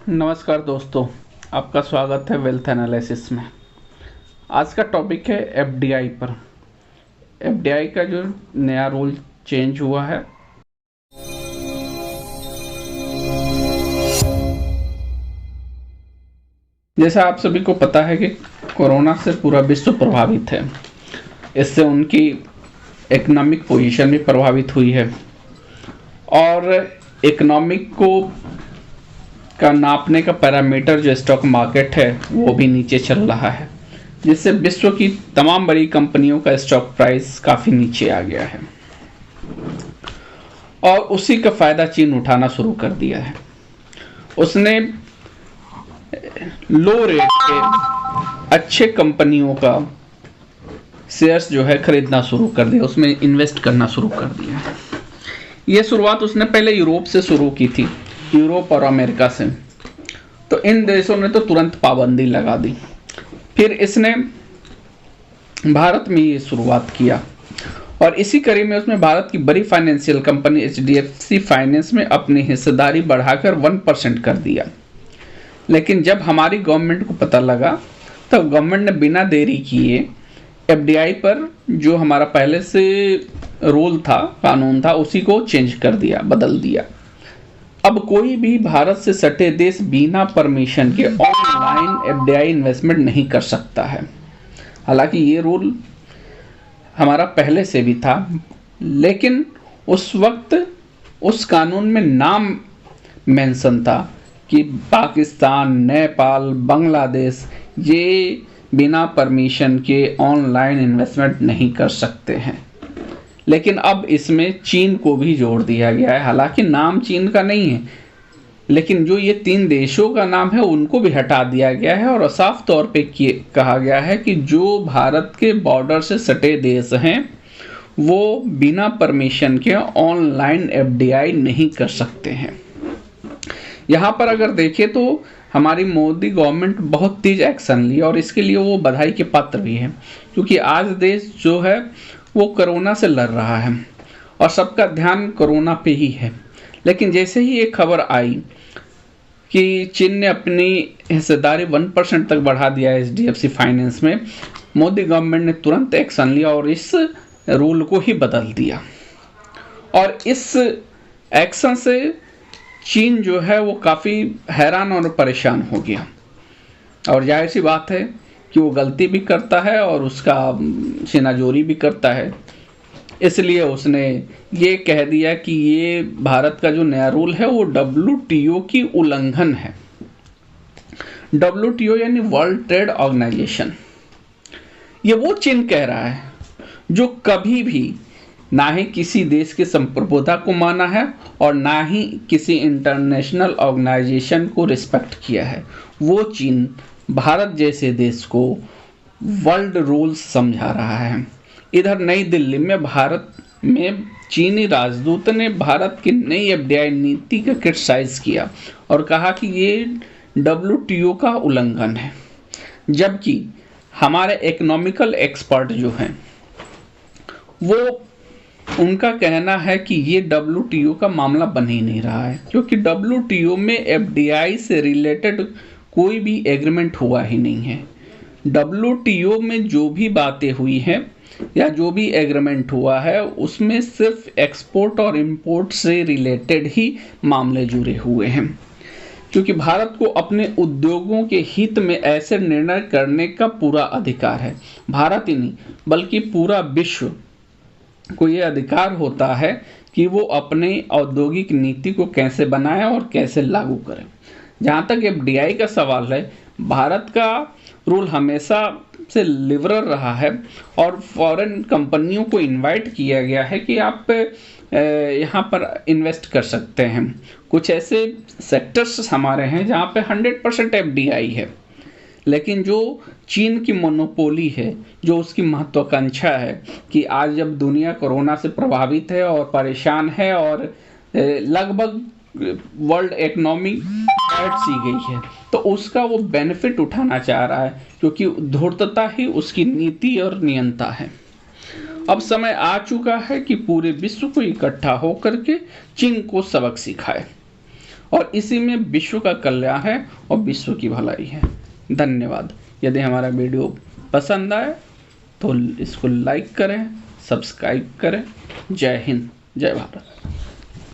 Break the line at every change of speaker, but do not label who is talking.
नमस्कार दोस्तों, आपका स्वागत है वेल्थ एनालिसिस में। आज का टॉपिक है एफडीआई पर। एफडीआई का जो नया रूल चेंज हुआ है। जैसा आप सभी को पता है कि कोरोना से पूरा विश्व प्रभावित है। इससे उनकी इकोनॉमिक पोजीशन भी प्रभावित हुई है और इकोनॉमिक को का नापने का पैरामीटर जो स्टॉक मार्केट है वो भी नीचे चल रहा है, जिससे विश्व की तमाम बड़ी कंपनियों का स्टॉक प्राइस काफ़ी नीचे आ गया है और उसी का फ़ायदा चीन उठाना शुरू कर दिया है। उसने लो रेट के अच्छे कंपनियों का शेयर्स जो है खरीदना शुरू कर दिया, उसमें इन्वेस्ट करना शुरू कर दिया है। ये शुरुआत उसने पहले यूरोप से शुरू की थी, यूरोप और अमेरिका से। तो इन देशों ने तो तुरंत पाबंदी लगा दी। फिर इसने भारत में ये शुरुआत किया और इसी कड़ी में उसने भारत की बड़ी फाइनेंशियल कंपनी एचडीएफसी फाइनेंस में अपनी हिस्सेदारी बढ़ाकर 1% कर दिया। लेकिन जब हमारी गवर्नमेंट को पता लगा तब गवर्नमेंट ने बिना देरी किए एफडीआई पर जो हमारा पहले से रूल था, कानून था, उसी को चेंज कर दिया, बदल दिया। अब कोई भी भारत से सटे देश बिना परमिशन के ऑनलाइन एफडीआई इन्वेस्टमेंट नहीं कर सकता है। हालांकि ये रूल हमारा पहले से भी था, लेकिन उस वक्त उस कानून में नाम मेंशन था कि पाकिस्तान, नेपाल, बांग्लादेश ये बिना परमिशन के ऑनलाइन इन्वेस्टमेंट नहीं कर सकते हैं। लेकिन अब इसमें चीन को भी जोड़ दिया गया है। हालांकि नाम चीन का नहीं है, लेकिन जो ये 3 देशों का नाम है उनको भी हटा दिया गया है और साफ तौर पे कहा गया है कि जो भारत के बॉर्डर से सटे देश हैं वो बिना परमिशन के ऑनलाइन एफडीआई नहीं कर सकते हैं। यहाँ पर अगर देखें तो हमारी मोदी गवर्नमेंट बहुत तेज एक्शन ली और इसके लिए वो बधाई के पात्र भी है, क्योंकि आज देश जो है वो कोरोना से लड़ रहा है और सबका ध्यान कोरोना पे ही है। लेकिन जैसे ही एक खबर आई कि चीन ने अपनी हिस्सेदारी 1% तक बढ़ा दिया एचडीएफसी फाइनेंस में, मोदी गवर्नमेंट ने तुरंत एक्शन लिया और इस रूल को ही बदल दिया। और इस एक्शन से चीन जो है वो काफ़ी हैरान और परेशान हो गया और जाहिर सी बात है कि वो गलती भी करता है और उसका सीनाजोरी भी करता है। इसलिए उसने ये कह दिया कि ये भारत का जो नया रूल है वो डब्ल्यूटीओ की उल्लंघन है। डब्ल्यूटीओ यानी वर्ल्ड ट्रेड ऑर्गेनाइजेशन, ये वो चीन कह रहा है जो कभी भी ना ही किसी देश के संप्रभुता को माना है और ना ही किसी इंटरनेशनल ऑर्गेनाइजेशन को रिस्पेक्ट किया है। वो चीन भारत जैसे देश को वर्ल्ड रूल्स समझा रहा है। इधर नई दिल्ली में भारत में चीनी राजदूत ने भारत की नई एफडीआई नीति का क्रिटिसाइज किया और कहा कि ये डब्ल्यूटीओ का उल्लंघन है, जबकि हमारे इकोनॉमिकल एक्सपर्ट जो हैं वो उनका कहना है कि ये डब्ल्यूटीओ का मामला बन ही नहीं रहा है, क्योंकि डब्ल्यूटीओ में एफडीआई से रिलेटेड कोई भी एग्रीमेंट हुआ ही नहीं है। डब्ल्यूटीओ में जो भी बातें हुई हैं या जो भी एग्रीमेंट हुआ है उसमें सिर्फ एक्सपोर्ट और इंपोर्ट से रिलेटेड ही मामले जुड़े हुए हैं, क्योंकि भारत को अपने उद्योगों के हित में ऐसे निर्णय करने का पूरा अधिकार है। भारत ही नहीं बल्कि पूरा विश्व को ये अधिकार होता है कि वो अपने औद्योगिक नीति को कैसे बनाए और कैसे लागू करें। जहाँ तक एफडीआई का सवाल है, भारत का रूल हमेशा से लिबरल रहा है और फॉरेन कंपनियों को इनवाइट किया गया है कि आप यहाँ पर इन्वेस्ट कर सकते हैं। कुछ ऐसे सेक्टर्स हमारे हैं जहाँ पे 100% एफडीआई है, लेकिन जो चीन की मोनोपोली है, जो उसकी महत्वाकांक्षा है कि आज जब दुनिया कोरोना से प्रभावित है और परेशान है और लगभग वर्ल्ड इकोनॉमी बैठ सी गई है, तो उसका वो बेनिफिट उठाना चाह रहा है, क्योंकि धूर्तता ही उसकी नीति और नियंता है। अब समय आ चुका है कि पूरे विश्व को इकट्ठा होकर के चीन को सबक सिखाए और इसी में विश्व का कल्याण है और विश्व की भलाई है। धन्यवाद। यदि हमारा वीडियो पसंद आए तो इसको लाइक करें, सब्सक्राइब करें। जय हिंद, जय भारत।